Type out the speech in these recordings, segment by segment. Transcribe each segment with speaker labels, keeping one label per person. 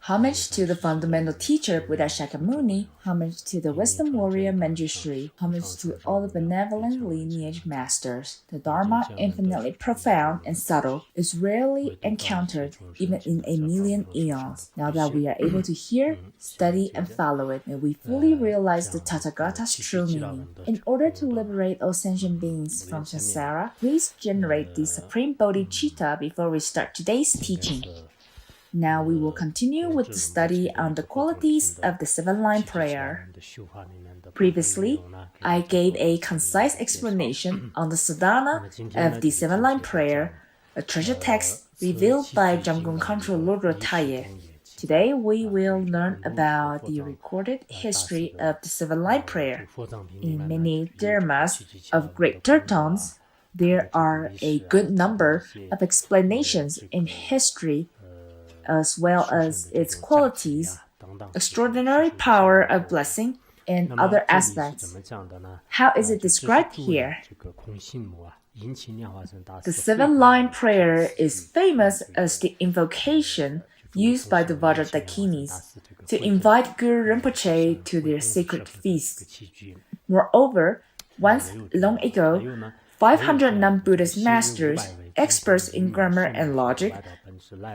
Speaker 1: Homage to the fundamental teacher Buddha Shakyamuni, homage to the wisdom warrior Manjushri, homage to all the benevolent lineage masters. The Dharma, infinitely profound and subtle, is rarely encountered even in a million eons. Now that we are able to hear, study, and follow it, may we fully realize the Tathagata's true meaning. In order to liberate all sentient beings from samsara, please generate the Supreme Bodhicitta before we start today's teaching. Now we will continue with the study on the qualities of the seven-line prayer. Previously, I gave a concise explanation on the sadhana of the seven-line prayer, a treasure text revealed by Jamgon Khantrul Lodro Taye. Today we will learn about the recorded history of the seven-line prayer. In many dharmas of great Tertons, there are a good number of explanations in history as well as its qualities, extraordinary power of blessing, and other aspects. How is it described here? The seven-line prayer is famous as the invocation used by the Vajra dakinis to invite Guru Rinpoche to their sacred feast. Moreover, once long ago, 500 non-Buddhist masters, experts in grammar and logic,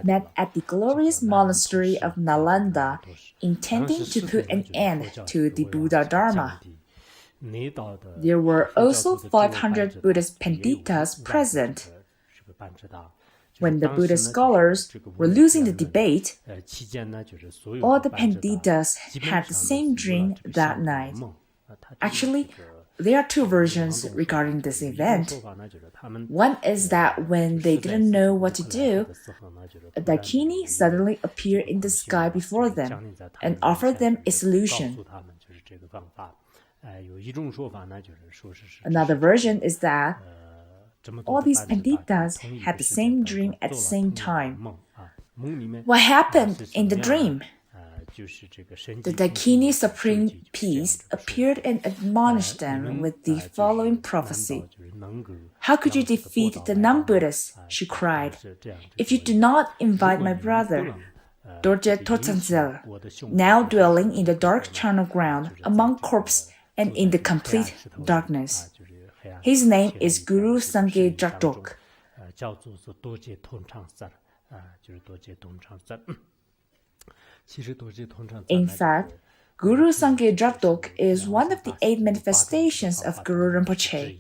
Speaker 1: met at the glorious monastery of Nalanda, intending to put an end to the Buddha Dharma. There were also 500 Buddhist panditas present. When the Buddhist scholars were losing the debate, all the panditas had the same dream that night. Actually, there are two versions regarding this event. One is that when they didn't know what to do, a dakini suddenly appeared in the sky before them and offered them a solution. Another version is that all these panditas had the same dream at the same time. What happened in the dream? The Dakini Supreme Peace appeared and admonished them with the following prophecy. How could you defeat the non-Buddhists? She cried. If you do not invite my brother, Dorje Totsanzel, now dwelling in the dark charnel ground among corpses and in the complete darkness. His name is Guru Sangye Jakdok. In fact, Guru Sangye Jakdok is one of the 8 manifestations of Guru Rinpoche.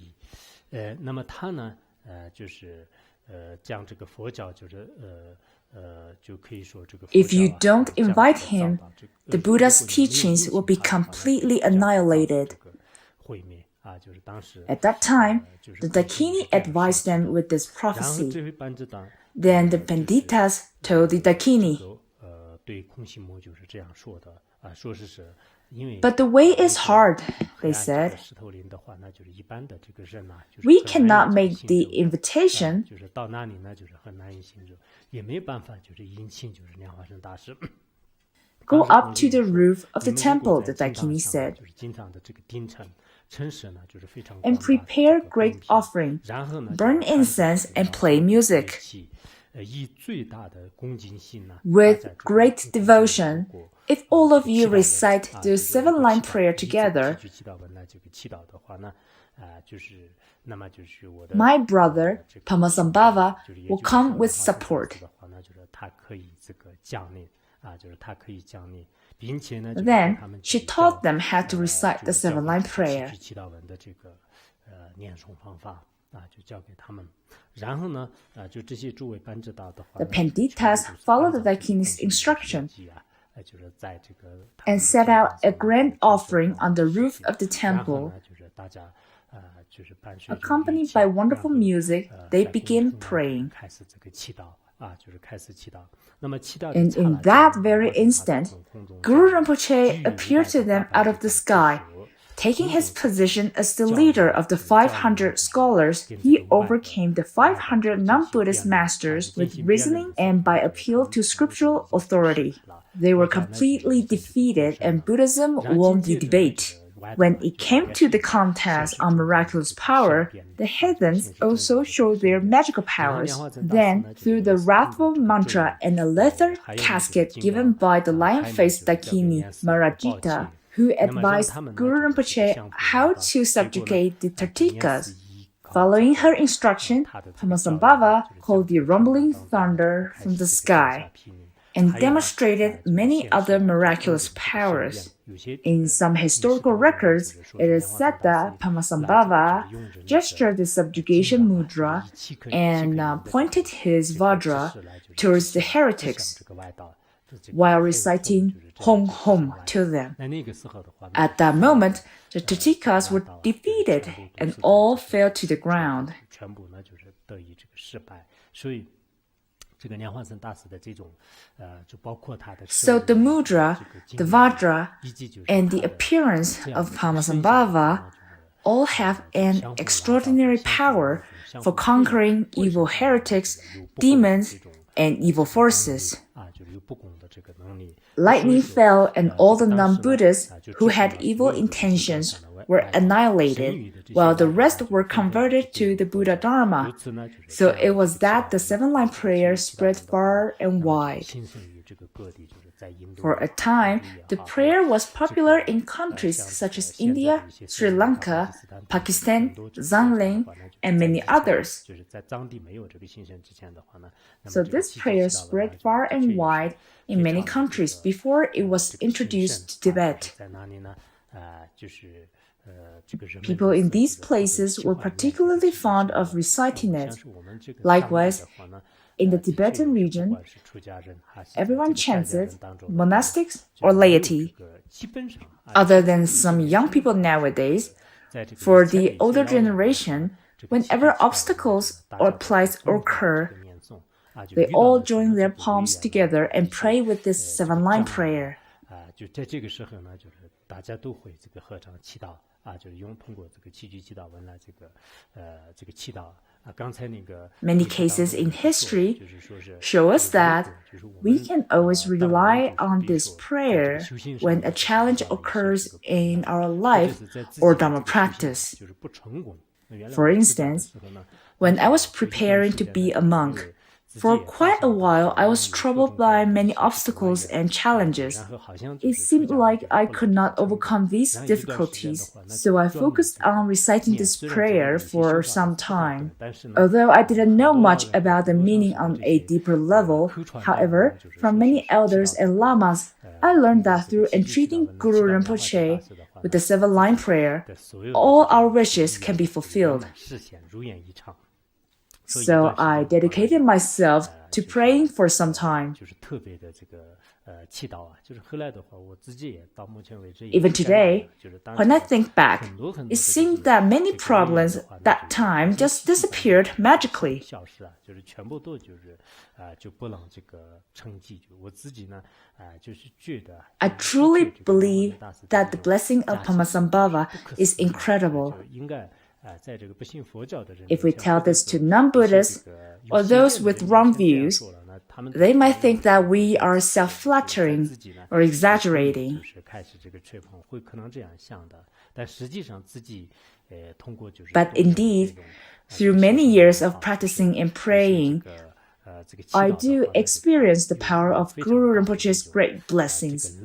Speaker 1: If you don't invite him, the Buddha's teachings will be completely annihilated. At that time, the Dakini advised them with this prophecy. Then the Panditas told the Dakini, but the way is hard, they said. We cannot make the invitation. Go up to the roof of the temple, the Dakini said, and prepare great offering, burn incense, and play music. With great devotion, if all of you recite the 7-line prayer together, my brother, Padmasambhava, will come with support. Then she taught them how to recite the 7-line prayer. The panditas followed the Dakini's instruction and set out a grand offering on the roof of the temple. Accompanied by wonderful music, they began praying. And in that very instant, Guru Rinpoche appeared to them out of the sky. Taking his position as the leader of the 500 scholars, he overcame the 500 non-Buddhist masters with reasoning and by appeal to scriptural authority. They were completely defeated and Buddhism won the debate. When it came to the contest on miraculous power, the heathens also showed their magical powers. Then, through the wrathful mantra and a leather casket given by the lion-faced Dakini Marajita, who advised Guru Rinpoche how to subjugate the Tartikas. Following her instruction, Padmasambhava called the rumbling thunder from the sky and demonstrated many other miraculous powers. In some historical records, it is said that Padmasambhava gestured the subjugation mudra and pointed his vajra towards the heretics while reciting Hom Hom to them. At that moment, the Tartikas were defeated and all fell to the ground. So the mudra, the vajra, and the appearance of Padmasambhava all have an extraordinary power for conquering evil heretics, demons, and evil forces. Lightning fell and all the non-Buddhists who had evil intentions were annihilated, while the rest were converted to the Buddha Dharma. So it was that the seven-line prayer spread far and wide. For a time, the prayer was popular in countries such as India, Sri Lanka, Pakistan, Zanlin, and many others. So this prayer spread far and wide in many countries before it was introduced to Tibet. People in these places were particularly fond of reciting it. Likewise, in the Tibetan region, everyone chants it, monastics or laity. Other than some young people nowadays, for the older generation, whenever obstacles or plights occur, they all join their palms together and pray with this seven-line prayer. Many cases in history show us that we can always rely on this prayer when a challenge occurs in our life or Dharma practice. For instance, when I was preparing to be a monk, for quite a while, I was troubled by many obstacles and challenges. It seemed like I could not overcome these difficulties, so I focused on reciting this prayer for some time. Although I didn't know much about the meaning on a deeper level, however, from many elders and lamas, I learned that through entreating Guru Rinpoche with the seven-line prayer, all our wishes can be fulfilled. So I dedicated myself to praying for some time. Even today, when I think back, it seems that many problems at that time just disappeared magically. I truly believe that the blessing of Padmasambhava is incredible. If we tell this to non-Buddhists or those with wrong views, they might think that we are self-flattering or exaggerating. But indeed, through many years of practicing and praying, I do experience the power of Guru Rinpoche's great blessings.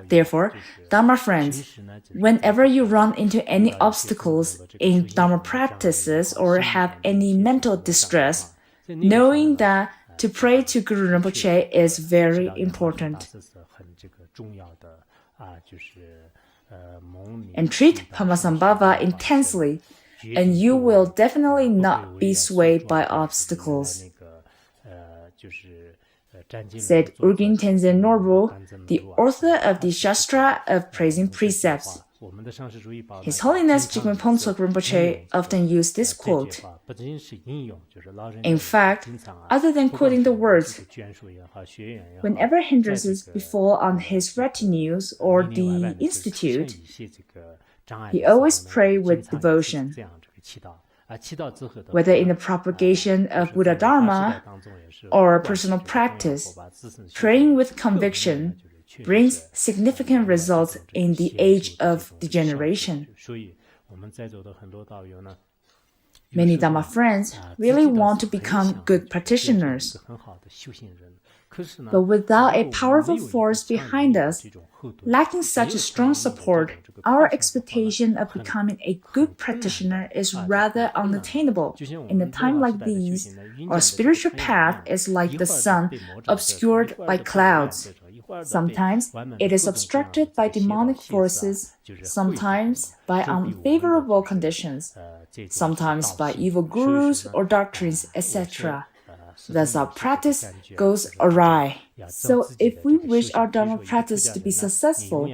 Speaker 1: Therefore, Dharma friends, whenever you run into any obstacles in Dharma practices or have any mental distress, knowing that to pray to Guru Rinpoche is very important. Entreat Padmasambhava intensely, and you will definitely not be swayed by obstacles. Said Urgyen Tenzin Norbu, the author of the Shastra of Praising Precepts. His Holiness Jigme Phuntsok Rinpoche often used this quote. In fact, other than quoting the words, whenever hindrances befall on his retinues or the institute, he always prayed with devotion. Whether in the propagation of Buddha Dharma or personal practice, praying with conviction brings significant results in the age of degeneration. Many Dharma friends really want to become good practitioners. But without a powerful force behind us, lacking such a strong support, our expectation of becoming a good practitioner is rather unattainable. In a time like these, our spiritual path is like the sun, obscured by clouds. Sometimes it is obstructed by demonic forces, sometimes by unfavorable conditions, sometimes by evil gurus or doctrines, etc. Thus our practice goes awry. So if we wish our Dharma practice to be successful,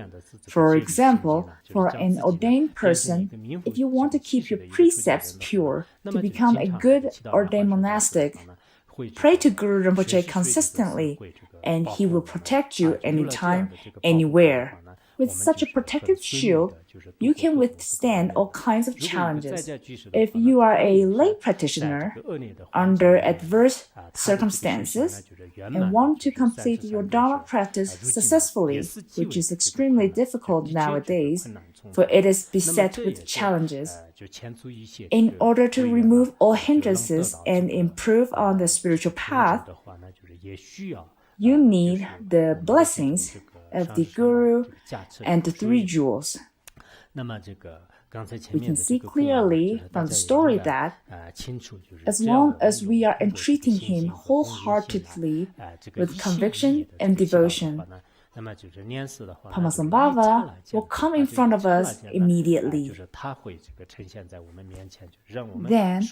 Speaker 1: for example, for an ordained person, if you want to keep your precepts pure, to become a good ordained monastic, pray to Guru Rinpoche consistently, and he will protect you anytime, anywhere. With such a protective shield, you can withstand all kinds of challenges. If you are a lay practitioner under adverse circumstances and want to complete your Dharma practice successfully, which is extremely difficult nowadays, for it is beset with challenges, in order to remove all hindrances and improve on the spiritual path, you need the blessings of the Guru and the three jewels. We can see clearly from the story that as long as we are entreating him wholeheartedly with conviction and devotion, Padmasambhava will come in front of us immediately. Then,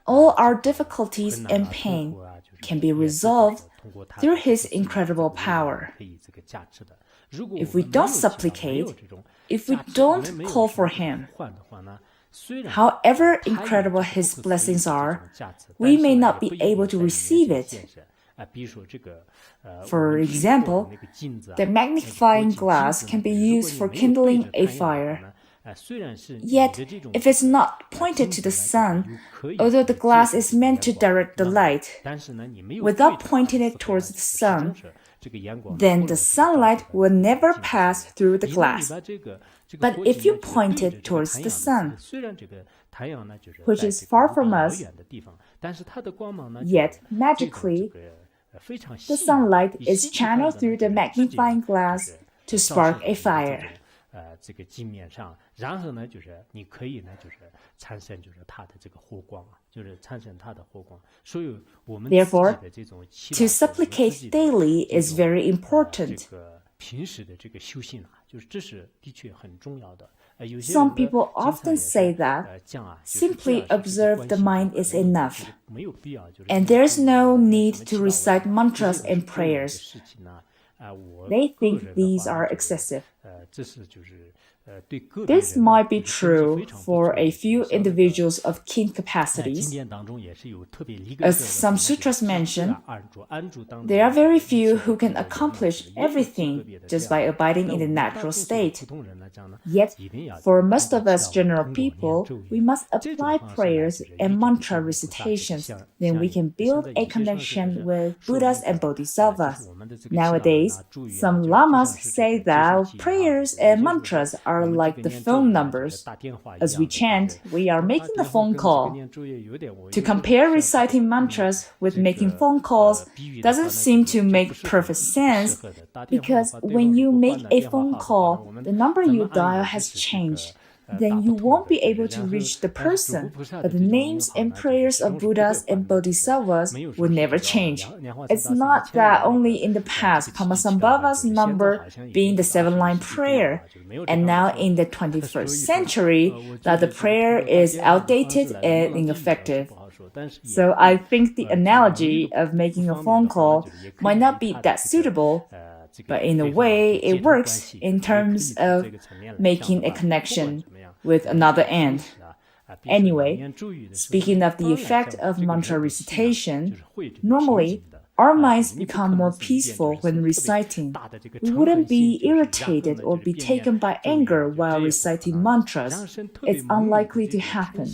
Speaker 1: all our difficulties and pain can be resolved through his incredible power. If we don't supplicate, if we don't call for him, however incredible his blessings are, we may not be able to receive it. For example, the magnifying glass can be used for kindling a fire. Yet, if it's not pointed to the sun, although the glass is meant to direct the light, without pointing it towards the sun, then the sunlight will never pass through the glass. But if you point it towards the sun, which is far from us, yet magically, the sunlight is channeled through the magnifying glass to spark a fire. Therefore, to supplicate daily is very important. Some people often say that simply observe the mind is enough, and there is no need to recite mantras and prayers. They think these are excessive. This might be true for a few individuals of keen capacities. As some sutras mention, there are very few who can accomplish everything just by abiding in the natural state. Yet, for most of us general people, we must apply prayers and mantra recitations. Then we can build a connection with Buddhas and Bodhisattvas. Nowadays, some lamas say that prayers and mantras are like the phone numbers. As we chant, we are making a phone call. To compare reciting mantras with making phone calls doesn't seem to make perfect sense, because when you make a phone call, the number you dial has changed. Then you won't be able to reach the person, but the names and prayers of Buddhas and Bodhisattvas will never change. It's not that only in the past Padmasambhava's number being the 7-line prayer, and now in the 21st century that the prayer is outdated and ineffective. So I think the analogy of making a phone call might not be that suitable, but in a way it works in terms of making a connection with another end. Anyway, speaking of the effect of mantra recitation, normally our minds become more peaceful when reciting. We wouldn't be irritated or be taken by anger while reciting mantras. It's unlikely to happen.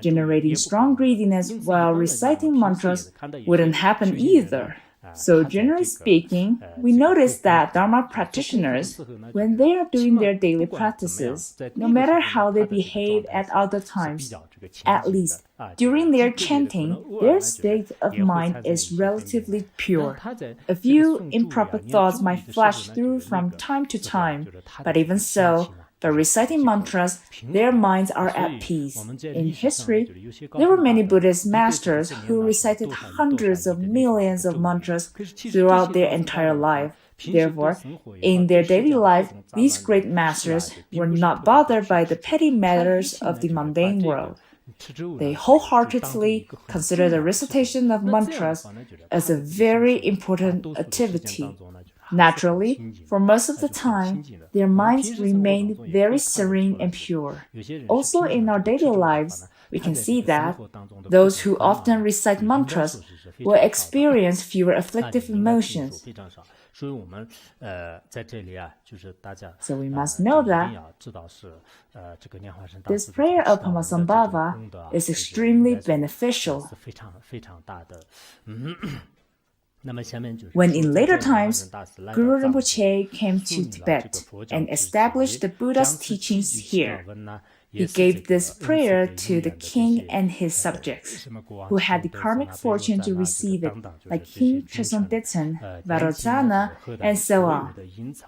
Speaker 1: Generating strong greediness while reciting mantras wouldn't happen either. So generally speaking, we notice that Dharma practitioners, when they are doing their daily practices, no matter how they behave at other times, at least during their chanting, their state of mind is relatively pure. A few improper thoughts might flash through from time to time, but even so, by reciting mantras, their minds are at peace. In history, there were many Buddhist masters who recited hundreds of millions of mantras throughout their entire life. Therefore, in their daily life, these great masters were not bothered by the petty matters of the mundane world. They wholeheartedly consider the recitation of mantras as a very important activity. Naturally, for most of the time, their minds remain very serene and pure. Also, in our daily lives, we can see that those who often recite mantras will experience fewer afflictive emotions. So we must know that this prayer of Padmasambhava is extremely beneficial. When in later times, Guru Rinpoche came to Tibet and established the Buddha's teachings here, he gave this prayer to the king and his subjects, who had the karmic fortune to receive it, like King Trisongditsen, Vajrayana, and so on.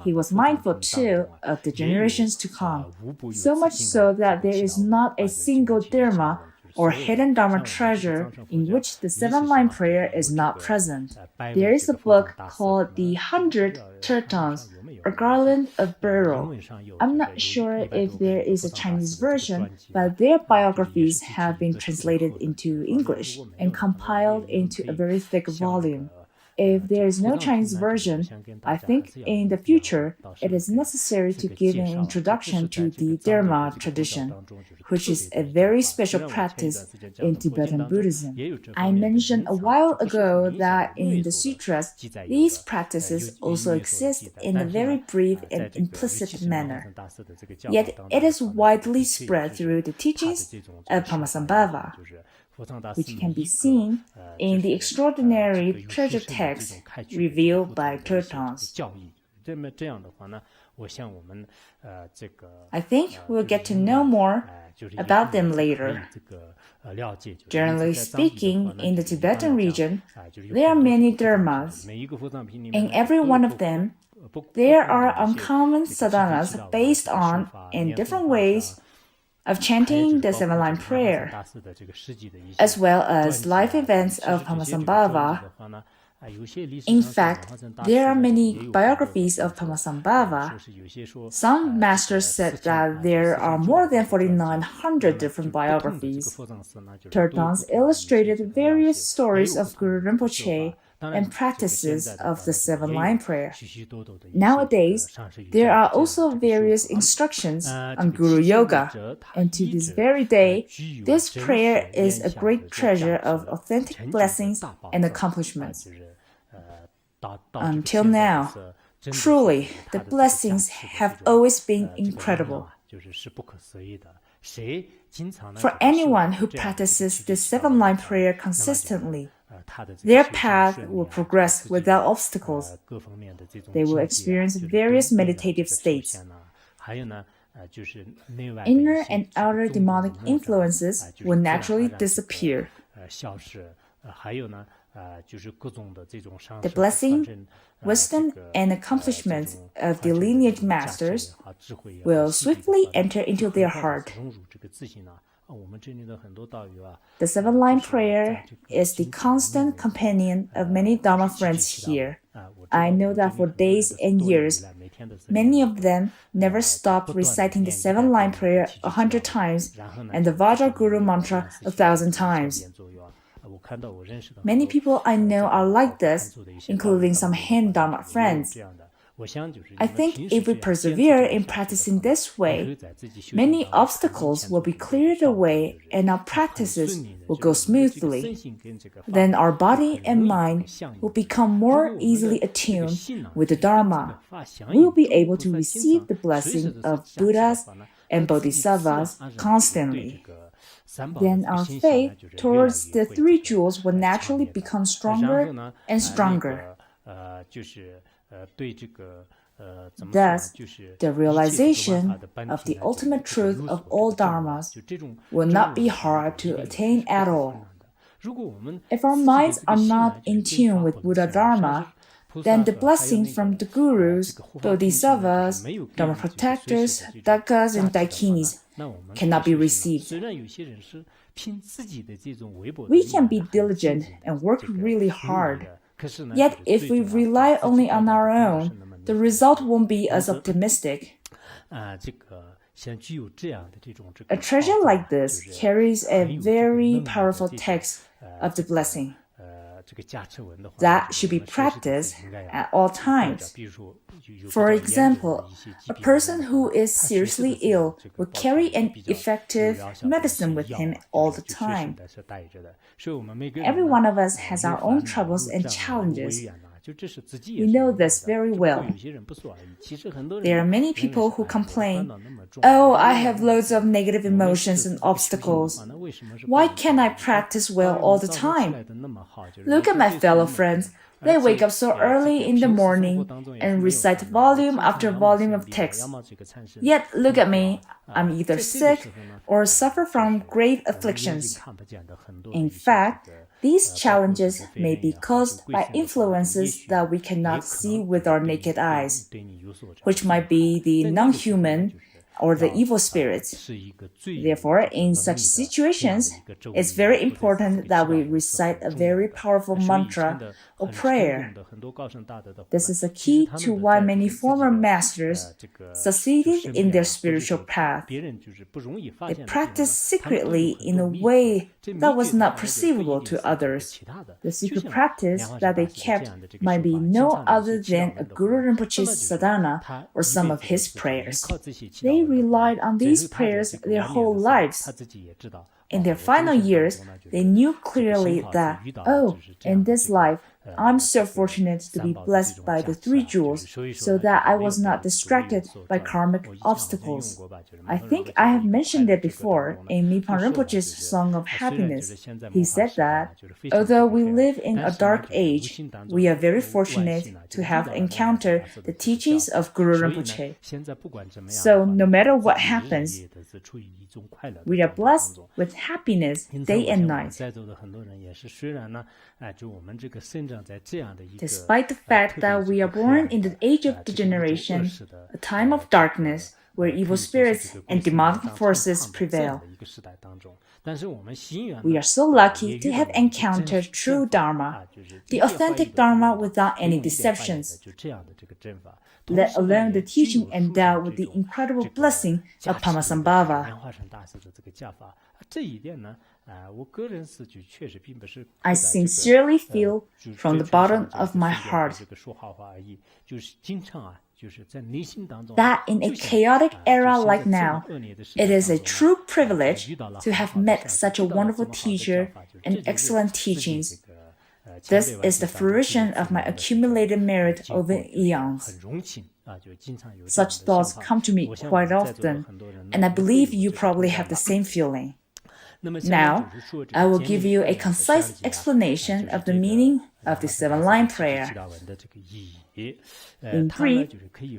Speaker 1: He was mindful, too, of the generations to come, so much so that there is not a single Dharma or hidden Dharma treasure in which the seven-line prayer is not present. There is a book called The 100 Kirtans, or Garland of Beryl. I'm not sure if there is a Chinese version, but their biographies have been translated into English and compiled into a very thick volume. If there is no Chinese version, I think in the future it is necessary to give an introduction to the Dharma tradition, which is a very special practice in Tibetan Buddhism. I mentioned a while ago that in the sutras, these practices also exist in a very brief and implicit manner. Yet it is widely spread through the teachings of Padmasambhava, which can be seen in the extraordinary treasure texts revealed by Kirtans. I think we'll get to know more about them later. Generally speaking, in the Tibetan region, there are many dharmas. In every one of them, there are uncommon sadhanas based on, in different ways, of chanting the seven-line prayer, as well as life events of Padmasambhava. In fact, there are many biographies of Padmasambhava. Some masters said that there are more than 4,900 different biographies. Kirtans illustrated various stories of Guru Rinpoche and practices of the seven-line prayer. Nowadays, there are also various instructions on Guru Yoga, and to this very day, this prayer is a great treasure of authentic blessings and accomplishments. Until now, truly, the blessings have always been incredible. For anyone who practices the seven-line prayer consistently, their path will progress without obstacles. They will experience various meditative states. Inner and outer demonic influences will naturally disappear. The blessing, wisdom, and accomplishments of the lineage masters will swiftly enter into their heart. The seven-line prayer is the constant companion of many Dharma friends here. I know that for days and years, many of them never stop reciting the seven-line prayer 100 times and the Vajra Guru mantra 1,000 times. Many people I know are like this, including some Han Dharma friends. I think if we persevere in practicing this way, many obstacles will be cleared away and our practices will go smoothly. Then our body and mind will become more easily attuned with the Dharma. We will be able to receive the blessing of Buddhas and Bodhisattvas constantly. then our faith towards the three jewels will naturally become stronger and stronger. Thus, the realization of the ultimate truth of all dharmas will not be hard to attain at all. If our minds are not in tune with Buddha Dharma, then the blessings from the gurus, bodhisattvas, dharma protectors, dakas, and dakinis cannot be received. We can be diligent and work really hard. Yet if we rely only on our own, the result won't be as optimistic. A treasure like this carries a very powerful text of the blessing that should be practiced at all times. For example, a person who is seriously ill will carry an effective medicine with him all the time. Every one of us has our own troubles and challenges. We know this very well. There are many people who complain, "Oh, I have loads of negative emotions and obstacles. Why can't I practice well all the time? Look at my fellow friends. They wake up so early in the morning and recite volume after volume of text. Yet look at me, I'm either sick or suffer from grave afflictions." In fact, these challenges may be caused by influences that we cannot see with our naked eyes, which might be the non-human or the evil spirits. Therefore, in such situations, it's very important that we recite a very powerful mantra or prayer. This is a key to why many former masters succeeded in their spiritual path. They practiced secretly in a way that was not perceivable to others. The secret practice that they kept might be no other than a Guru Rinpoche's sadhana or some of his prayers. They relied on these prayers their whole lives. In their final years, they knew clearly that, oh, in this life, I'm so fortunate to be blessed by the three jewels so that I was not distracted by karmic obstacles. I think I have mentioned it before in Mipham Rinpoche's Song of Happiness. He said that, although we live in a dark age, we are very fortunate to have encountered the teachings of Guru Rinpoche. So no matter what happens, we are blessed with happiness day and night. Despite the fact that we are born in the age of degeneration, a time of darkness, where evil spirits and demonic forces prevail. We are so lucky to have encountered true Dharma, the authentic Dharma without any deceptions, let alone the teaching endowed with the incredible blessing of Padmasambhava. I sincerely feel from the bottom of my heart that in a chaotic era like now, it is a true privilege to have met such a wonderful teacher and excellent teachings. This is the fruition of my accumulated merit over eons. Such thoughts come to me quite often, and I believe you probably have the same feeling. Now, I will give you a concise explanation of the meaning of the seven-line prayer. In brief,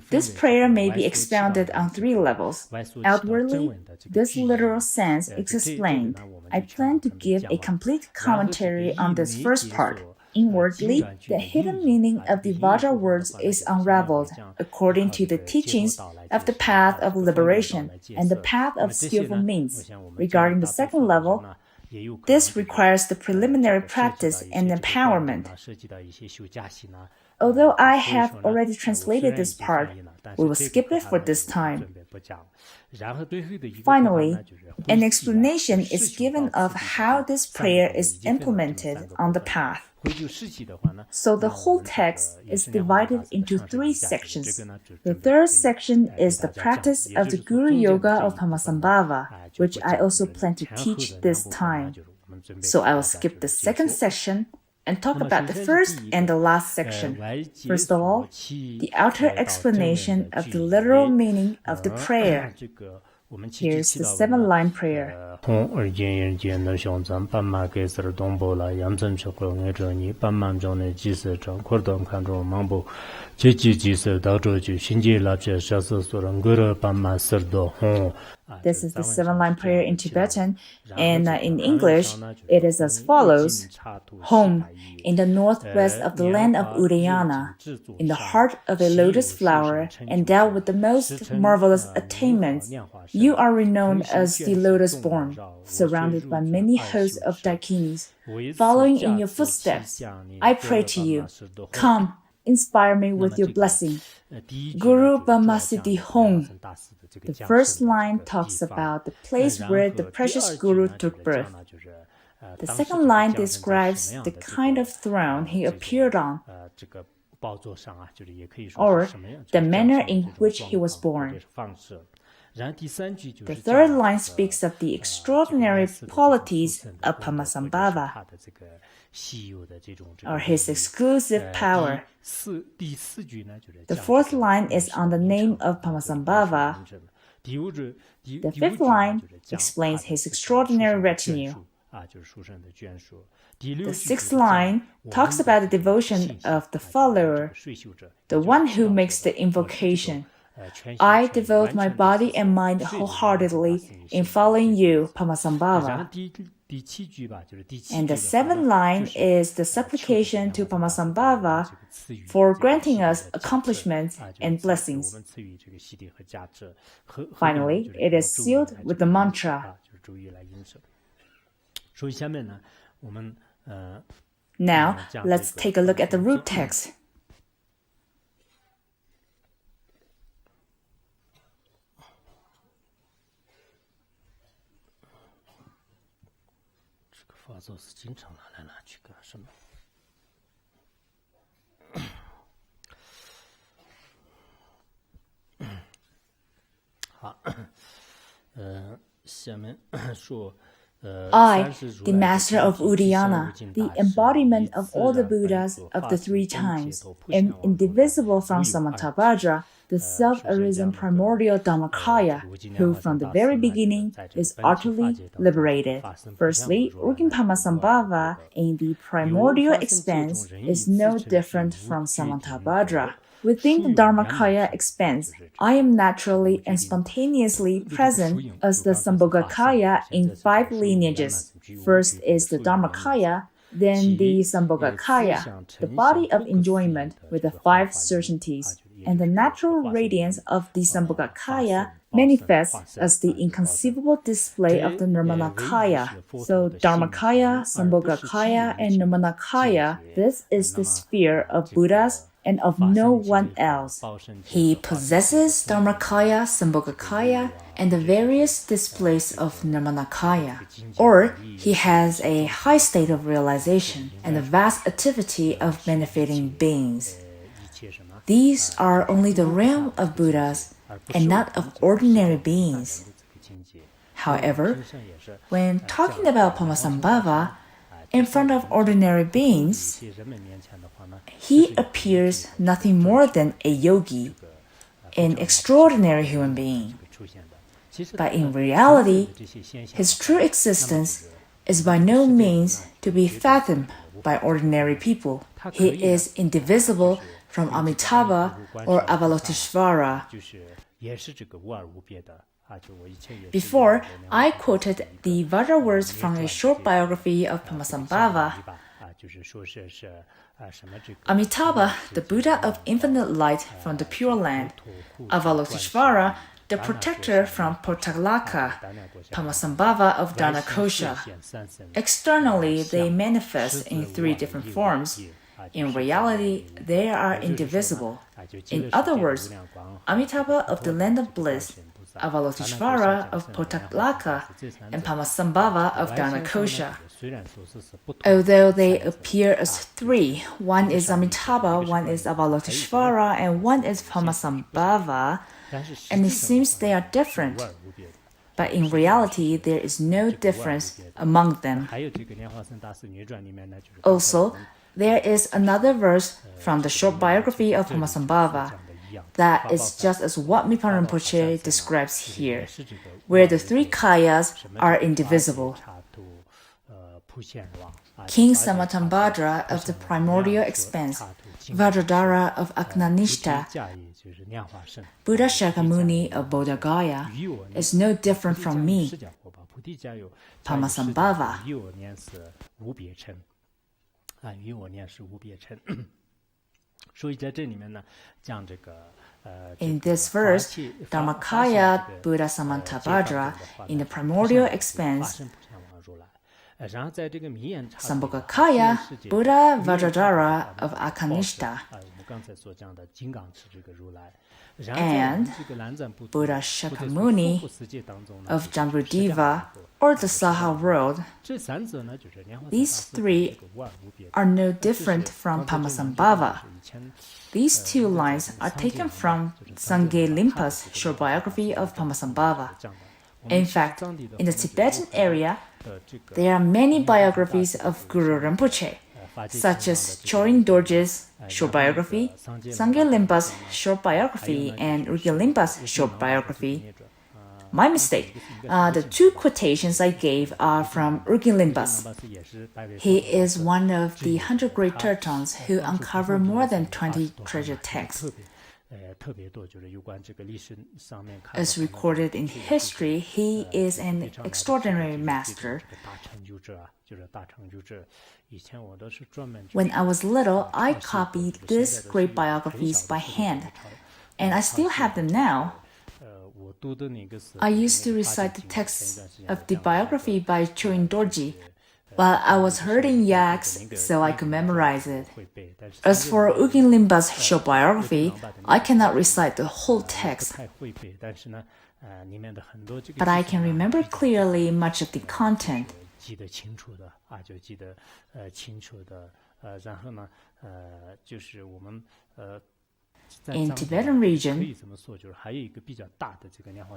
Speaker 1: this prayer may be expounded on three levels. Outwardly, this literal sense is explained. I plan to give a complete commentary on this first part. Inwardly, the hidden meaning of the Vajra words is unraveled according to the teachings of the path of liberation and the path of skillful means. Regarding the second level, this requires the preliminary practice and empowerment. Although I have already translated this part, we will skip it for this time. Finally, an explanation is given of how this prayer is implemented on the path. So the whole text is divided into three sections. The third section is the practice of the Guru Yoga of Padmasambhava, which I also plan to teach this time. So I will skip the second section and talk about the first and the last section. First of all, the outer explanation of the literal meaning of the prayer. Here's the 7-line prayer. This is the 7-line prayer in Tibetan, and in English, it is as follows. Home, in the northwest of the land of Vajrayana, in the heart of a lotus flower, endowed with the most marvelous attainments, you are renowned as the lotus-born, surrounded by many hosts of dakinis. Following in your footsteps, I pray to you, come, inspire me with your blessing. Guru Rinpoche Hong. The first line talks about the place where the precious Guru took birth. The second line describes the kind of throne he appeared on, or the manner in which he was born. The third line speaks of the extraordinary qualities of Padmasambhava, or his exclusive power. The fourth line is on the name of Padmasambhava. The fifth line explains his extraordinary retinue. The sixth line talks about the devotion of the follower, the one who makes the invocation. I devote my body and mind wholeheartedly in following you, Padmasambhava. And the seventh line is the supplication to Padmasambhava for granting us accomplishments and blessings. Finally, it is sealed with the mantra. Now, let's take a look at the root text. I, the master of Vajrayana, the embodiment of all the Buddhas of the 3 times, am indivisible from Samantabhadra, the self-arisen primordial Dharmakaya, who from the very beginning is utterly liberated. Firstly, working Padmasambhava in the primordial expanse is no different from Samantabhadra. Within the Dharmakaya expanse, I am naturally and spontaneously present as the Sambhogakaya in 5 lineages. First is the Dharmakaya, then the Sambhogakaya, the body of enjoyment with the 5 certainties, and the natural radiance of the Sambhogakaya manifests as the inconceivable display of the Nirmanakaya. So Dharmakaya, Sambhogakaya, and Nirmanakaya, this is the sphere of Buddhas and of no one else. He possesses Dharmakaya, Sambhogakaya, and the various displays of Nirmanakaya. Or he has a high state of realization and a vast activity of benefiting beings. These are only the realm of Buddhas and not of ordinary beings. However, when talking about Padmasambhava in front of ordinary beings, he appears nothing more than a yogi, an extraordinary human being. But in reality, his true existence is by no means to be fathomed by ordinary people. He is indivisible from Amitabha or Avalokiteshvara. Before, I quoted the Vajra words from a short biography of Padmasambhava. Amitabha, the Buddha of infinite light from the Pure Land. Avalokiteshvara, the protector from Potaklaka. Padmasambhava of Dharmakosha. Externally, they manifest in 3 different forms. In reality, they are indivisible. In other words, Amitabha of the land of bliss, Avalokiteshvara of Potaklaka, and Padmasambhava of Dharmakosha. Although they appear as 3, one is Amitabha, one is Avalokiteshvara, and one is Padmasambhava, and it seems they are different. But in reality, there is no difference among them. Also, there is another verse from the short biography of Padmasambhava. that is just as what Mipa Rinpoche describes here, where the three kayas are indivisible. King Samatambhadra of the primordial expanse, Vajradhara of Aknanishta, Buddha Shakyamuni of Bodhagaya is no different from me, Padmasambhava. In this verse, Dharmakaya Buddha Samantabhadra in the primordial expanse, Sambhogakaya Buddha Vajradhara of Akanishta, and Buddha Shakyamuni of Jambudvipa or the Saha world. These three are no different from Padmasambhava. These two lines are taken from Sangye Limpa's short biography of Padmasambhava. In fact, in the Tibetan area, there are many biographies of Guru Rinpoche, such as Chorin Dorje's short biography, Sangye Limpa's short biography, and Rikya Limpa's short biography. My mistake. The two quotations I gave are from Rikya Limpa's. He is one of the 100 great Teutons who uncover more than 20 treasure texts. As recorded in history, he is an extraordinary master. When I was little, I copied these great biographies by hand, and I still have them now. I used to recite the texts of the biography by Chorin Dorje while I was herding yaks so I could memorize it. As for Rikya Limpa's short biography, I cannot recite the whole text, but I can remember clearly much of the content. In Tibetan region,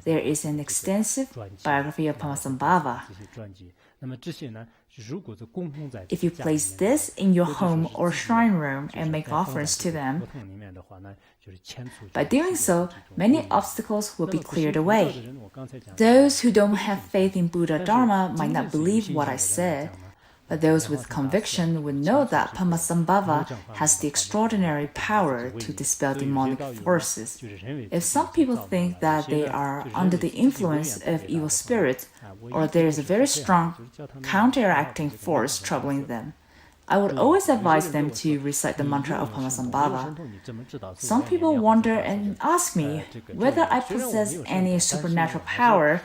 Speaker 1: there is an extensive biography of Padmasambhava. If you place this in your home or shrine room and make offerings to them, by doing so, many obstacles will be cleared away. Those who don't have faith in Buddha Dharma might not believe what I said, but those with conviction would know that Padmasambhava has the extraordinary power to dispel demonic forces. If some people think that they are under the influence of evil spirits, or there is a very strong counteracting force troubling them, I would always advise them to recite the mantra of Padmasambhava. Some people wonder and ask me whether I possess any supernatural power.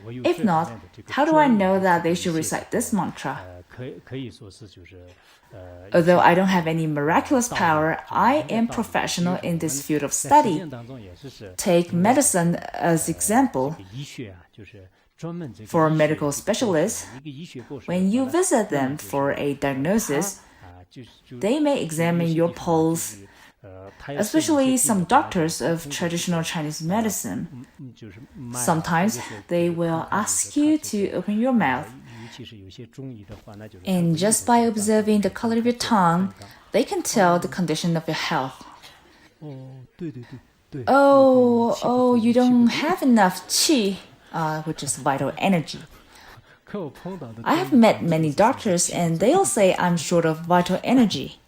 Speaker 1: If not, how do I know that they should recite this mantra? Although I don't have any miraculous power, I am professional in this field of study. Take medicine as example. For medical specialists, when you visit them for a diagnosis, they may examine your pulse, especially some doctors of traditional Chinese medicine. Sometimes they will ask you to open your mouth, and just by observing the color of your tongue, they can tell the condition of your health. Oh, you don't have enough qi, which is vital energy. I have met many doctors and they'll say I'm short of vital energy.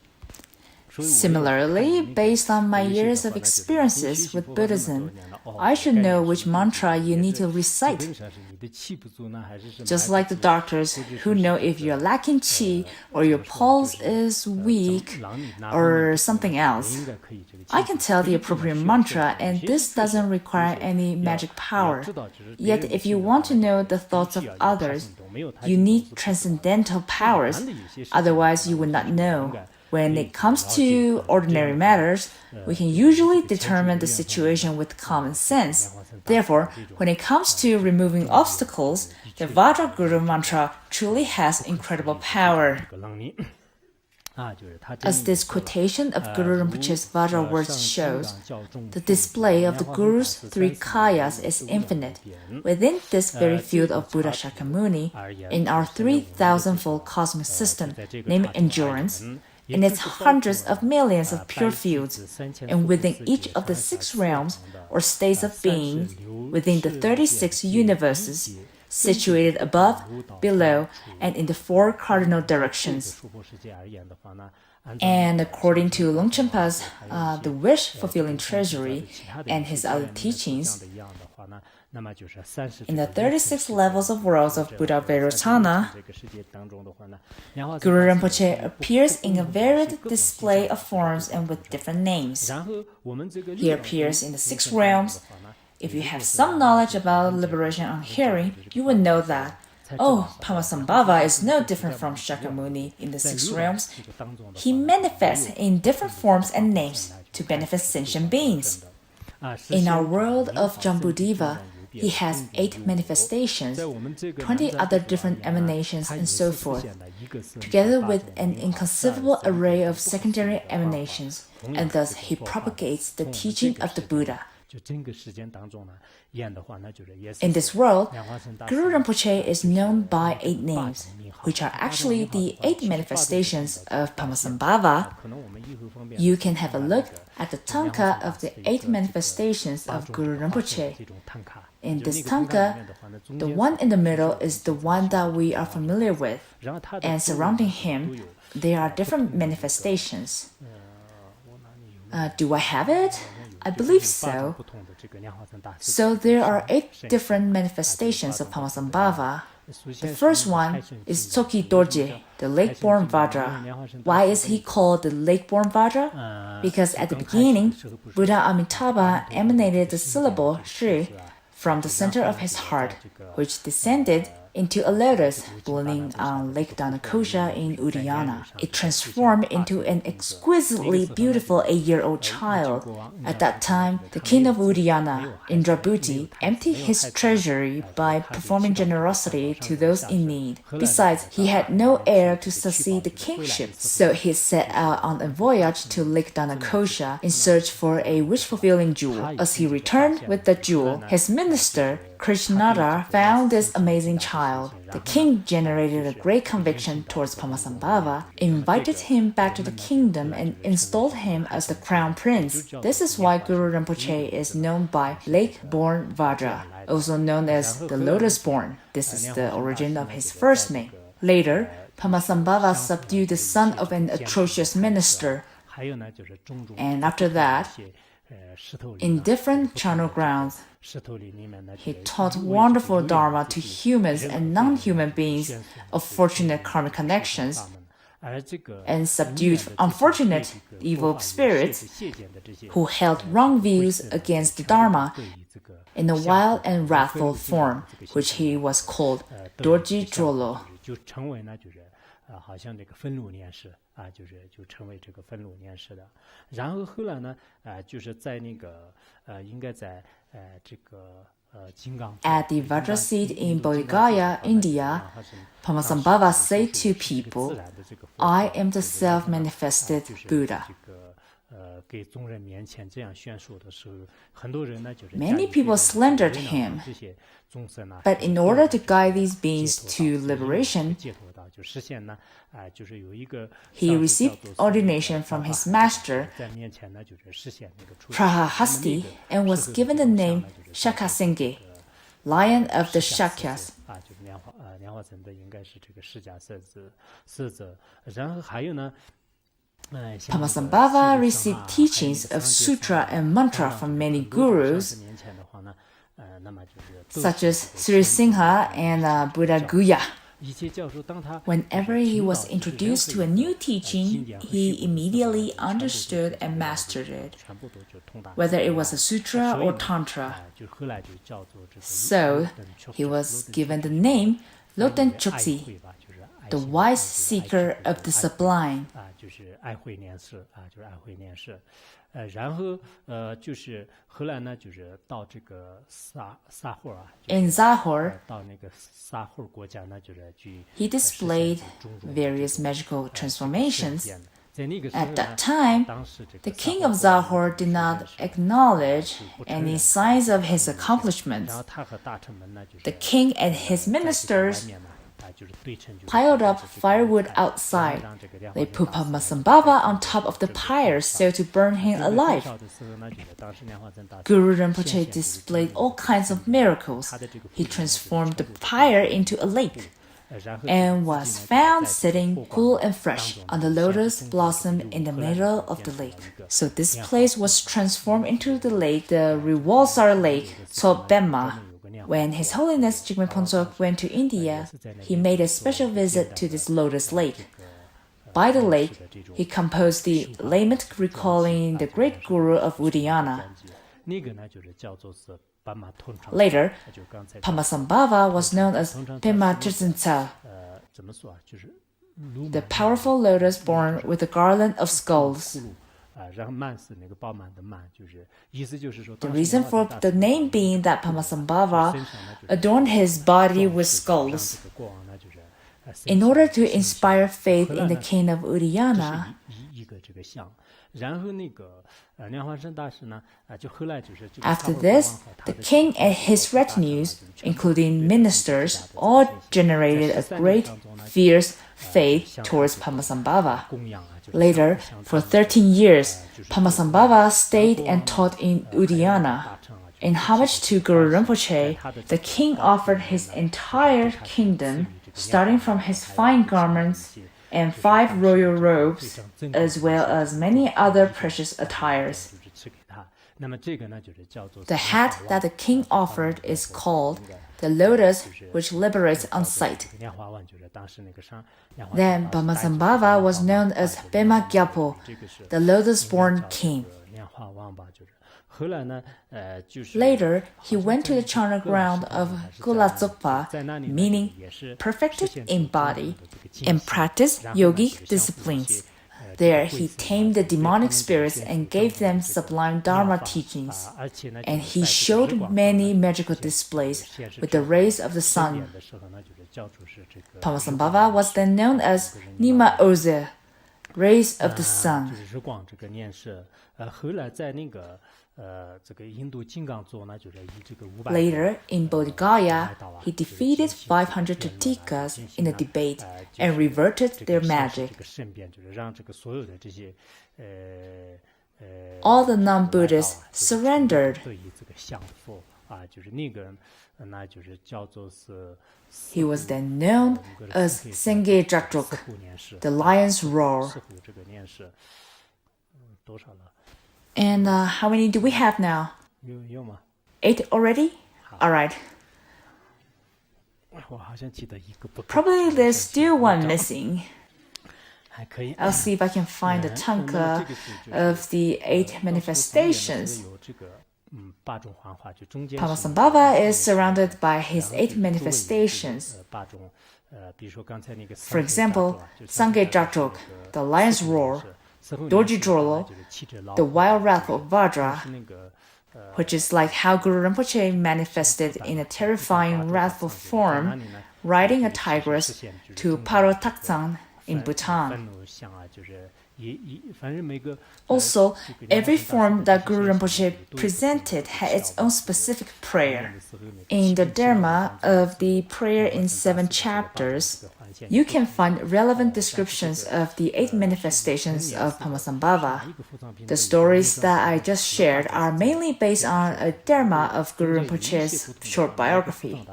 Speaker 1: Similarly, based on my years of experiences with Buddhism, I should know which mantra you need to recite. Just like the doctors who know if you're lacking qi or your pulse is weak or something else. I can tell the appropriate mantra, and this doesn't require any magic power. Yet if you want to know the thoughts of others, you need transcendental powers, otherwise you would not know. When it comes to ordinary matters, we can usually determine the situation with common sense. Therefore, when it comes to removing obstacles, the Vajra Guru mantra truly has incredible power. As this quotation of Guru Rinpoche's Vajra words shows, the display of the Guru's three kayas is infinite. Within this very field of Buddha Shakyamuni, in our 3,000-fold cosmic system, named endurance, in its hundreds of millions of pure fields, and within each of the 6 realms or states of being, within the 36 universes, situated above, below, and in the 4 cardinal directions. And according to Longchenpa's the wish-fulfilling treasury and his other teachings, in the 36 levels of worlds of Buddha Vajrayana, Guru Rinpoche appears in a varied display of forms and with different names. He appears in the 6 realms. If you have some knowledge about liberation on hearing, you will know that, Padmasambhava is no different from Shakyamuni in the 6 realms. He manifests in different forms and names to benefit sentient beings. In our world of Jambudvipa, he has 8 manifestations, 20 other different emanations, and so forth, together with an inconceivable array of secondary emanations, and thus he propagates the teaching of the Buddha. In this world, Guru Rinpoche is known by 8 names, which are actually the 8 manifestations of Padmasambhava. You can have a look at the tanka of the 8 manifestations of Guru Rinpoche. In this tanka, the one in the middle is the one that we are familiar with, and surrounding him, there are different manifestations. Do I have it? I believe so. So there are 8 different manifestations of Padmasambhava. The first one is Toki Dorje, the lake-born Vajra. Why is he called the lake-born Vajra? Because at the beginning, Buddha Amitabha emanated the syllable Shi from the center of his heart, which descended into a lotus blooming on Lake Danakosha in Udayana. It transformed into an exquisitely beautiful 8-year-old child. At that time, the king of Udayana, Indrabhuti, emptied his treasury by performing generosity to those in need. Besides, he had no heir to succeed the kingship, so he set out on a voyage to Lake Danakosha in search for a wish-fulfilling jewel. As he returned with the jewel, his minister, Krishnada, found this amazing child. The king generated a great conviction towards Padmasambhava, invited him back to the kingdom, and installed him as the crown prince. This is why Guru Rinpoche is known by Lake-born Vajra, also known as the lotus-born. This is the origin of his first name. Later, Padmasambhava subdued the son of an atrocious minister, and after that, in different charnel grounds, he taught wonderful Dharma to humans and non-human beings of fortunate karmic connections, and subdued unfortunate evil spirits who held wrong views against the Dharma in a wild and wrathful form, which he was called Dorji Drolo. At the Vajra seat in Bodhgaya, India, Padmasambhava said to people, "I am the self-manifested Buddha." Many people slandered him, but in order to guide these beings to liberation, he received ordination from his master, Prahasti, and was given the name Shakasenge, Lion of the Shakyas. Padmasambhava received teachings of sutra and mantra from many gurus, such as Sri Singha and Buddha Guya. Whenever he was introduced to a new teaching, he immediately understood and mastered it, whether it was a sutra or tantra. So, he was given the name Loten Chokzi, the wise seeker of the sublime. In Zahor, he displayed various magical transformations. At that time, the king of Zahor did not acknowledge any signs of his accomplishments. The king and his ministers piled up firewood outside. They put Padmasambhava on top of the pyre so to burn him alive. Guru Rinpoche displayed all kinds of miracles. He transformed the pyre into a lake and was found sitting cool and fresh on the lotus blossom in the middle of the lake. So this place was transformed into the lake, the Rewalsar Lake, Tsobemma. When His Holiness Jigme Phuntsok went to India, he made a special visit to this lotus lake. By the lake, he composed the lament recalling the great guru of Vajrayana. Later, Padmasambhava was known as Pema Tritsinsa, the powerful lotus born with a garland of skulls. The reason for the name being that Padmasambhava adorned his body with skulls. In order to inspire faith in the king of Vajrayana, after this, the king and his retinues, including ministers, all generated a great, fierce faith towards Padmasambhava. Later, for 13 years, Padmasambhava stayed and taught in Vajrayana. In homage to Guru Rinpoche, the king offered his entire kingdom, starting from his fine garments and 5 royal robes, as well as many other precious attires. The hat that the king offered is called the lotus, which liberates on sight. Then Padmasambhava was known as Pema Gyalpo, the lotus-born king. Later, he went to the charnel ground of Kulatsukpa, meaning perfected in body, and practiced yogic disciplines. There, he tamed the demonic spirits and gave them sublime Dharma teachings. And he showed many magical displays with the rays of the sun. Padmasambhava was then known as Nima Oze, rays of the sun. Later, in Bodh Gaya, he defeated 500 Tatikas in a debate and reverted their magic. All the non-Buddhists surrendered. He was then known as Senge Jakdruk, the lion's roar. And how many do we have now? 8 already? Alright. Probably there's still one missing. I'll see if I can find the tanka of the 8 manifestations. Padmasambhava is surrounded by his 8 manifestations. For example, Sange Jakdruk, the lion's roar, Dorji Drolo, the wild wrath of Vajra, which is like how Guru Rinpoche manifested in a terrifying wrathful form, riding a tigress to Paro Taktsang in Bhutan. Also, every form that Guru Rinpoche presented had its own specific prayer. In the Dharma of the prayer in 7 chapters, you can find relevant descriptions of the 8 manifestations of Padmasambhava. The stories that I just shared are mainly based on a Dharma of Guru Rinpoche's short biography.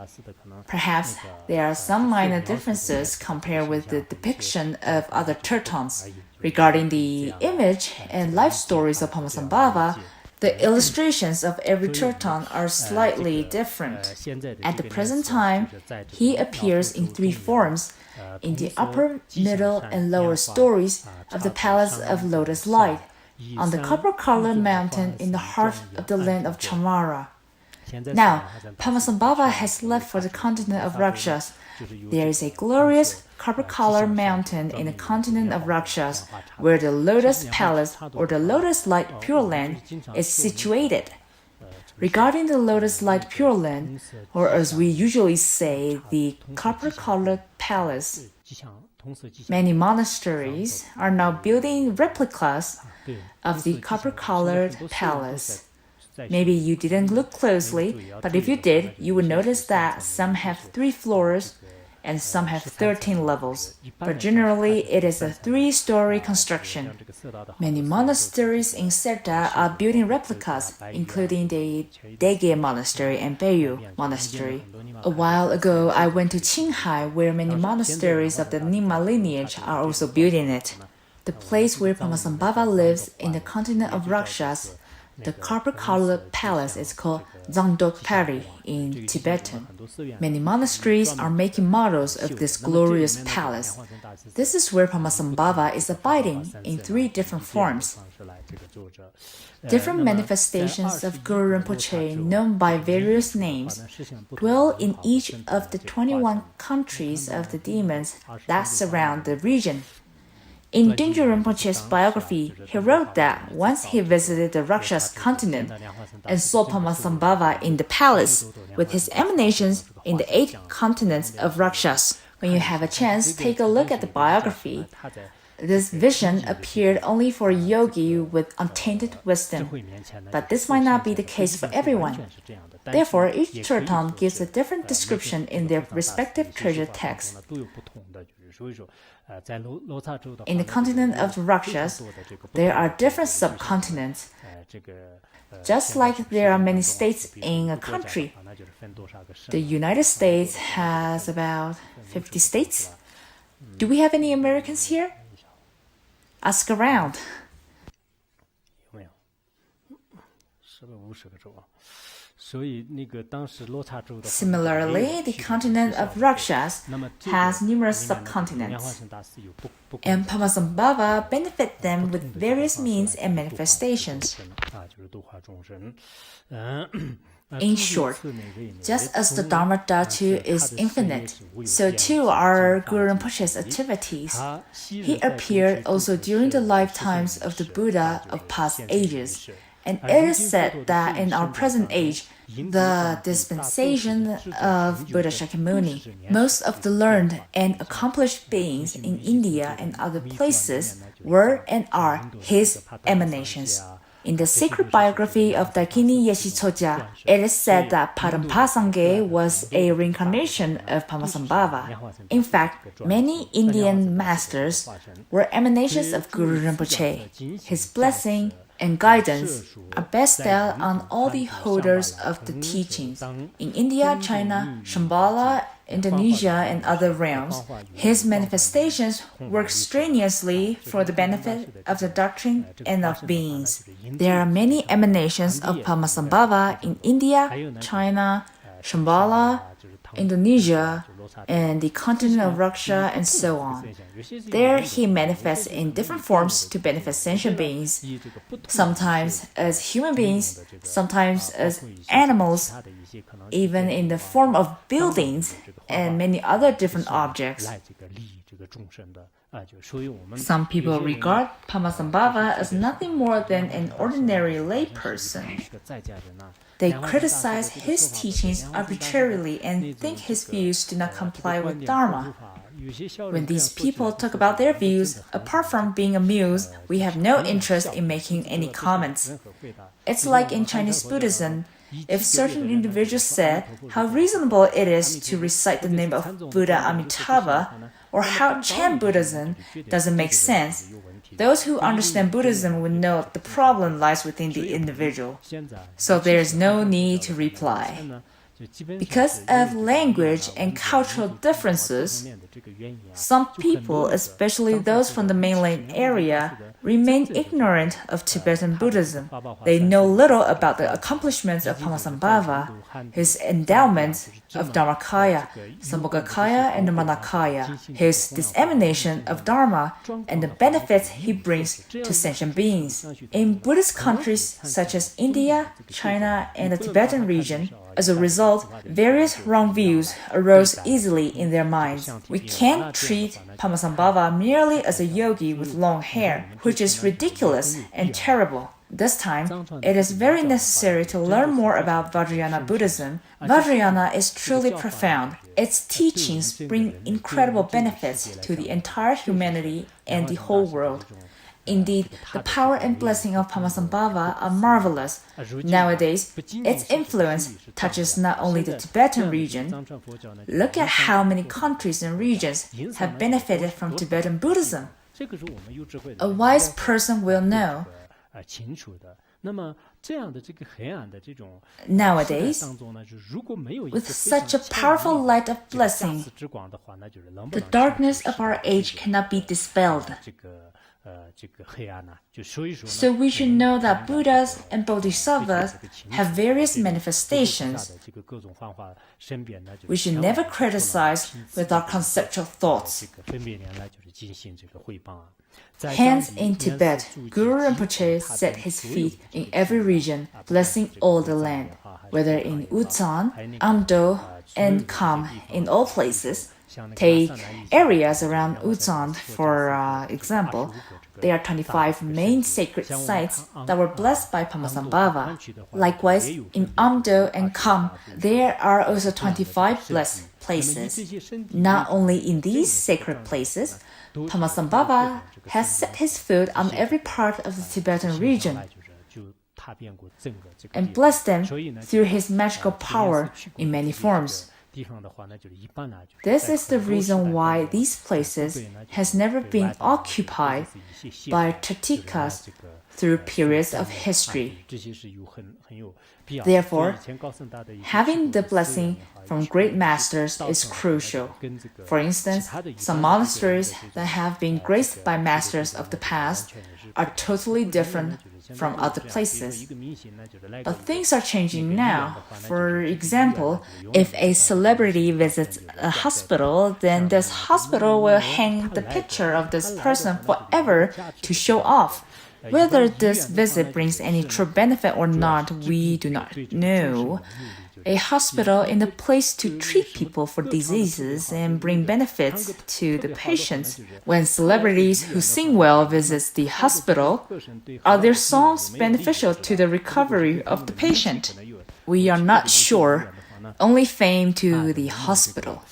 Speaker 1: Perhaps there are some minor differences compared with the depiction of other Tirthans. Regarding the image and life stories of Padmasambhava, the illustrations of every Tirthan are slightly different. At the present time, he appears in 3 forms, in the upper, middle, and lower stories of the Palace of Lotus Light, on the copper-colored mountain in the heart of the land of Chamara. Now, Padmasambhava has left for the continent of Rakshas. There is a glorious copper-colored mountain in the continent of Rakshas, where the Lotus Palace or the Lotus Light Pure Land is situated. Regarding the Lotus Light Pure Land, or as we usually say, the copper-colored palace, many monasteries are now building replicas of the copper-colored palace. Maybe you didn't look closely, but if you did, you would notice that some have 3 floors and some have 13 levels, but generally it is a 3-story construction. Many monasteries in Seta are building replicas, including the Dakini Monastery and Bayu Monastery. A while ago, I went to Qinghai, where many monasteries of the Nyingma lineage are also building it. The place where Padmasambhava lives in the continent of Rakshas, the copper-colored palace is called Zangdok in Tibetan. Many monasteries are making models of this glorious palace. This is where Padmasambhava is abiding in 3 different forms. Different manifestations of Guru Rinpoche, known by various names, dwell in each of the 21 countries of the demons that surround the region. In Dingyu Rinpoche's biography, he wrote that once he visited the Rakshas continent and saw Padmasambhava in the palace with his emanations in the 8 continents of Rakshas. When you have a chance, take a look at the biography. This vision appeared only for a yogi with untainted wisdom, but this might not be the case for everyone. Therefore, each kirtan gives a different description in their respective treasure texts. In the continent of the Rakshas, there are different subcontinents. Just like there are many states in a country. The United States has about 50 states. Do we have any Americans here? Ask around. Similarly, the continent of Rakshas has numerous subcontinents, and Padmasambhava benefit them with various means and manifestations. In short, just as the Dharma Dhatu is infinite, so too are Guru Rinpoche's activities. He appeared also during the lifetimes of the Buddha of past ages, and it is said that in our present age, the dispensation of Buddha Shakyamuni, most of the learned and accomplished beings in India and other places were and are his emanations. In the sacred biography of Dakini Yeshitsoja, it is said that Padmasambhava was a reincarnation of Padmasambhava. In fact, many Indian masters were emanations of Guru Rinpoche. His blessing and guidance are bestowed on all the holders of the teachings. In India, China, Shambhala, Indonesia, and other realms, his manifestations work strenuously for the benefit of the doctrine and of beings. There are many emanations of Padmasambhava in India, China, Shambhala, Indonesia, and the continent of Raksha, and so on. There he manifests in different forms to benefit sentient beings, sometimes as human beings, sometimes as animals, even in the form of buildings and many other different objects. Some people regard Padmasambhava as nothing more than an ordinary layperson. They criticize his teachings arbitrarily and think his views do not comply with Dharma. When these people talk about their views, apart from being amused, we have no interest in making any comments. It's like in Chinese Buddhism. If certain individuals said how reasonable it is to recite the name of Buddha Amitabha, or how chant Buddhism doesn't make sense, those who understand Buddhism would know the problem lies within the individual. So there is no need to reply. Because of language and cultural differences, some people, especially those from the mainland area, remain ignorant of Tibetan Buddhism. They know little about the accomplishments of Padmasambhava, his endowments of Dharmakaya, Sambhogakaya, and Manakaya, his dissemination of Dharma, and the benefits he brings to sentient beings. In Buddhist countries such as India, China, and the Tibetan region, as a result, various wrong views arose easily in their minds. We can't treat Padmasambhava merely as a yogi with long hair, which is ridiculous and terrible. This time, it is very necessary to learn more about Vajrayana Buddhism. Vajrayana is truly profound. Its teachings bring incredible benefits to the entire humanity and the whole world. Indeed, the power and blessing of Padmasambhava are marvelous. Nowadays, its influence touches not only the Tibetan region. Look at how many countries and regions have benefited from Tibetan Buddhism. A wise person will know. Nowadays, with such a powerful light of blessing, the darkness of our age cannot be dispelled. So we should know that Buddhas and Bodhisattvas have various manifestations. We should never criticize with our conceptual thoughts. Hence, in Tibet, Guru Rinpoche set his feet in every region, blessing all the land, whether in Utsan, Amdo, and Kham, in all places. Take areas around Utsan, for example. There are 25 main sacred sites that were blessed by Padmasambhava. Likewise, in Amdo and Kham, there are also 25 blessed places. Not only in these sacred places, Padmasambhava has set his foot on every part of the Tibetan region and blessed them through his magical power in many forms. This is the reason why these places has never been occupied by Tritikas through periods of history. Therefore, having the blessing from great masters is crucial. For instance, some monasteries that have been graced by masters of the past are totally different from other places. But things are changing now. For example, if a celebrity visits a hospital, then this hospital will hang the picture of this person forever to show off. Whether this visit brings any true benefit or not, we do not know. A hospital is a place to treat people for diseases and bring benefits to the patients. When celebrities who sing well visit the hospital, are their songs beneficial to the recovery of the patient? We are not sure. Only fame to the hospital.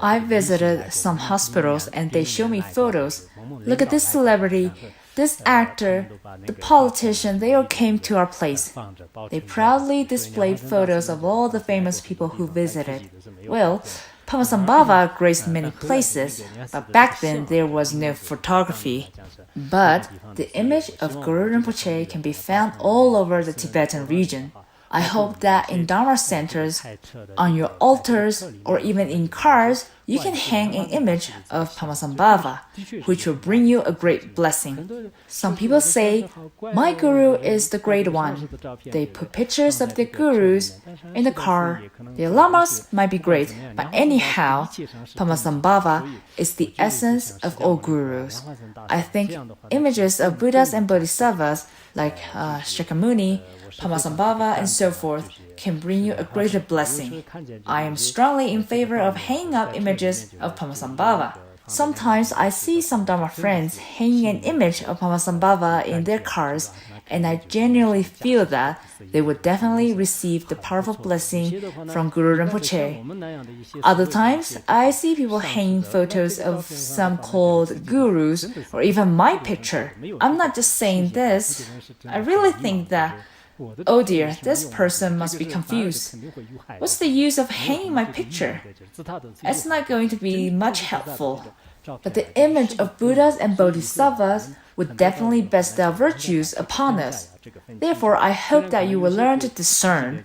Speaker 1: I visited some hospitals and they show me photos. Look at this celebrity. This actor, the politician, they all came to our place. They proudly displayed photos of all the famous people who visited. Well, Padmasambhava graced many places, but back then there was no photography. But the image of Guru Rinpoche can be found all over the Tibetan region. I hope that in Dharma centers, on your altars, or even in cars, you can hang an image of Padmasambhava, which will bring you a great blessing. Some people say, my guru is the great one. They put pictures of their gurus in the car. Their lamas might be great, but anyhow, Padmasambhava is the essence of all gurus. I think images of Buddhas and Bodhisattvas, like Shakyamuni, Padmasambhava, and so forth, can bring you a greater blessing. I am strongly in favor of hanging up images of Padmasambhava. Sometimes I see some Dharma friends hanging an image of Padmasambhava in their cars, and I genuinely feel that they would definitely receive the powerful blessing from Guru Rinpoche. Other times, I see people hanging photos of some called gurus, or even my picture. I'm not just saying this. I really think that, oh dear, this person must be confused. What's the use of hanging my picture? It's not going to be much helpful. But the image of Buddhas and Bodhisattvas would definitely bestow virtues upon us. Therefore, I hope that you will learn to discern.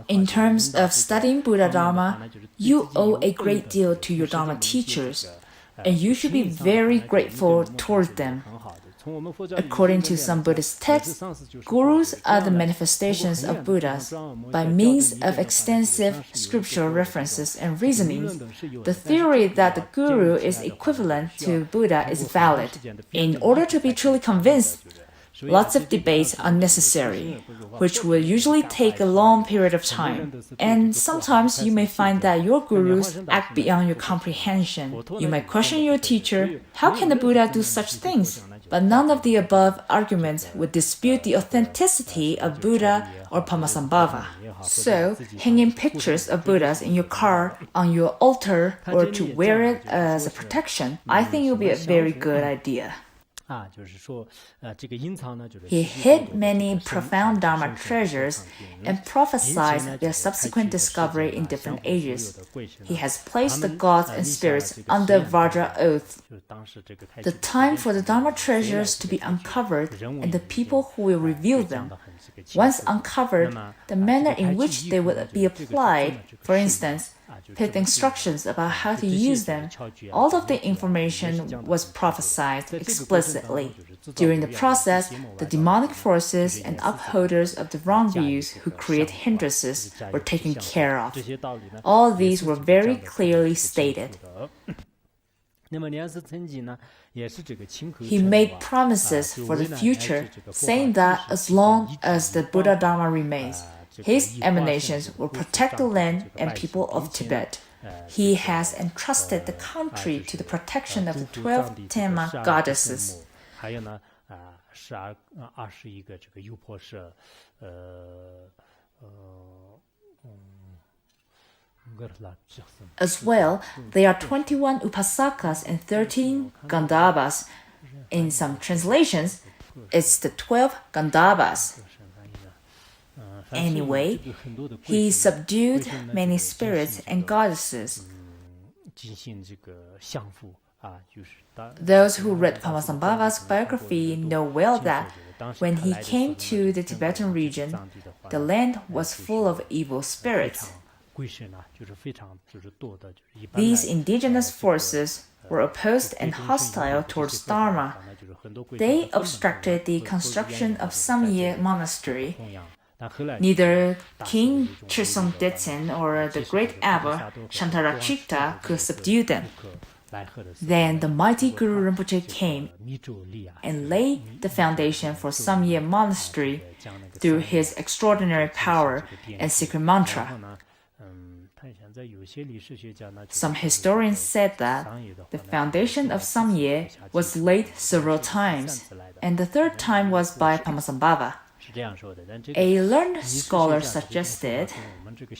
Speaker 1: In terms of studying Buddha Dharma, you owe a great deal to your Dharma teachers, and you should be very grateful towards them. According to some Buddhist texts, gurus are the manifestations of Buddhas. By means of extensive scriptural references and reasonings, the theory that the guru is equivalent to Buddha is valid. In order to be truly convinced, lots of debates are necessary, which will usually take a long period of time. And sometimes you may find that your gurus act beyond your comprehension. You might question your teacher, how can the Buddha do such things? But none of the above arguments would dispute the authenticity of Buddha or Padmasambhava. So, hanging pictures of Buddhas in your car, on your altar, or to wear it as a protection, I think will be a very good idea. He hid many profound Dharma treasures and prophesied their subsequent discovery in different ages. He has placed the gods and spirits under Vajra oath. The time for the Dharma treasures to be uncovered and the people who will reveal them. Once uncovered, the manner in which they would be applied, for instance, with instructions about how to use them, all of the information was prophesied explicitly. During the process, the demonic forces and upholders of the wrong views who create hindrances were taken care of. All these were very clearly stated. He made promises for the future, saying that as long as the Buddha Dharma remains, his emanations will protect the land and people of Tibet. He has entrusted the country to the protection of the 12 Dharma goddesses. As well, there are 21 upasakas and 13 gandhabas. In some translations, it's the 12 gandhabas. Anyway, he subdued many spirits and goddesses. Those who read Padmasambhava's biography know well that when he came to the Tibetan region, the land was full of evil spirits. These indigenous forces were opposed and hostile towards Dharma. They obstructed the construction of Samye Monastery. Neither King Trisong Detsen or the great abbot Shantarakshita could subdue them. Then the mighty Guru Rinpoche came and laid the foundation for Samye Monastery through his extraordinary power and secret mantra. Some historians said that the foundation of Samye was laid several times, and the third time was by Padmasambhava. A learned scholar suggested,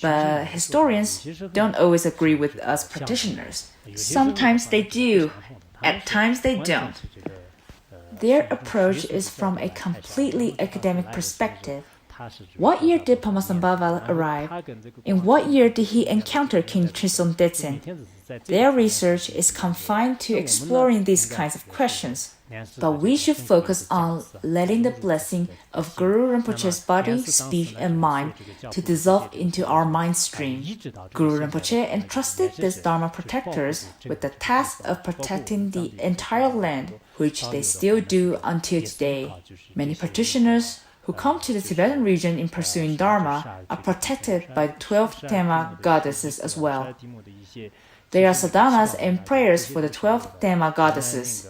Speaker 1: but historians don't always agree with us practitioners. Sometimes they do, at times they don't. Their approach is from a completely academic perspective. What year did Padmasambhava arrive? In what year did he encounter King Trisong Detsen? Their research is confined to exploring these kinds of questions. But we should focus on letting the blessing of Guru Rinpoche's body, speech, and mind to dissolve into our mind stream. Guru Rinpoche entrusted these Dharma protectors with the task of protecting the entire land, which they still do until today. Many practitioners who come to the Tibetan region in pursuing Dharma are protected by the 12 Dharma goddesses as well. There are sadhanas and prayers for the 12 Dharma goddesses.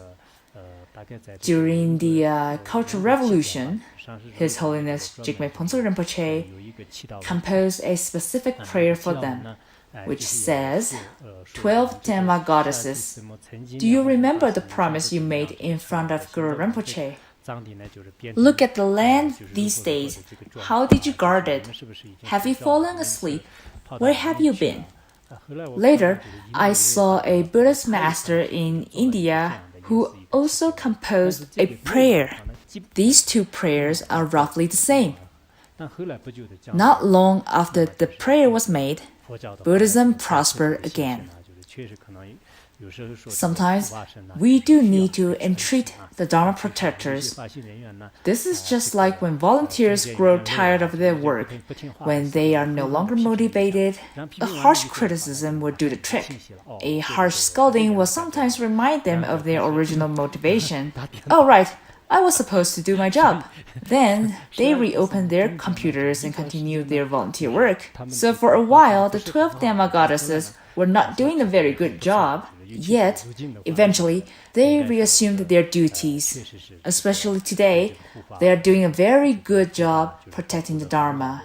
Speaker 1: During the Cultural Revolution, His Holiness Jigme Phuntsol Rinpoche composed a specific prayer for them, which says, 12 Dharma goddesses, do you remember the promise you made in front of Guru Rinpoche? Look at the land these days. How did you guard it? Have you fallen asleep? Where have you been? Later, I saw a Buddhist master in India who also composed a prayer. These two prayers are roughly the same. Not long after the prayer was made, Buddhism prospered again. Sometimes we do need to entreat the Dharma protectors. This is just like when volunteers grow tired of their work. When they are no longer motivated, a harsh criticism will do the trick. A harsh scolding will sometimes remind them of their original motivation. Oh, right, I was supposed to do my job. Then they reopen their computers and continue their volunteer work. So for a while, the 12 Dharma goddesses were not doing a very good job. Yet, eventually, they reassumed their duties. Especially today, they are doing a very good job protecting the Dharma.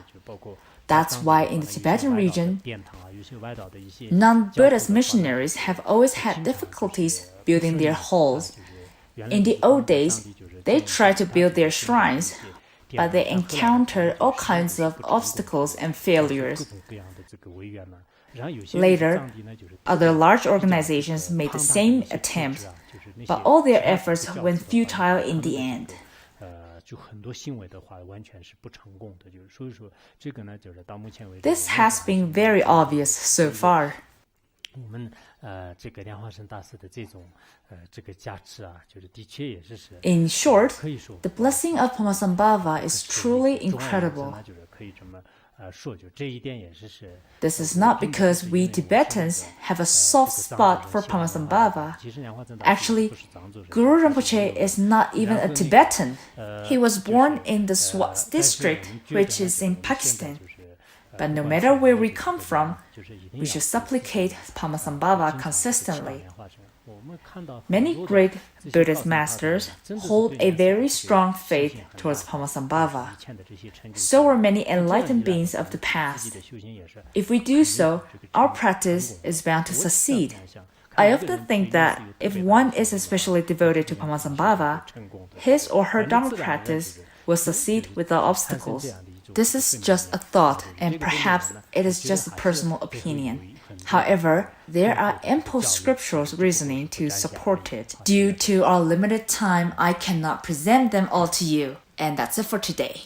Speaker 1: That's why in the Tibetan region, non-Buddhist missionaries have always had difficulties building their halls. In the old days, they tried to build their shrines, but they encountered all kinds of obstacles and failures. Later, other large organizations made the same attempt, but all their efforts went futile in the end. This has been very obvious so far. In short, the blessing of Padmasambhava is truly incredible. This is not because we Tibetans have a soft spot for Padmasambhava. Actually, Guru Rinpoche is not even a Tibetan. He was born in the Swat district, which is in Pakistan. But no matter where we come from, we should supplicate Padmasambhava consistently. Many great Buddhist masters hold a very strong faith towards Padmasambhava. So are many enlightened beings of the past. If we do so, our practice is bound to succeed. I often think that if one is especially devoted to Padmasambhava, his or her Dharma practice will succeed without obstacles. This is just a thought, and perhaps it is just a personal opinion. However, there are ample scriptural reasoning to support it. Due to our limited time, I cannot present them all to you. And that's it for today.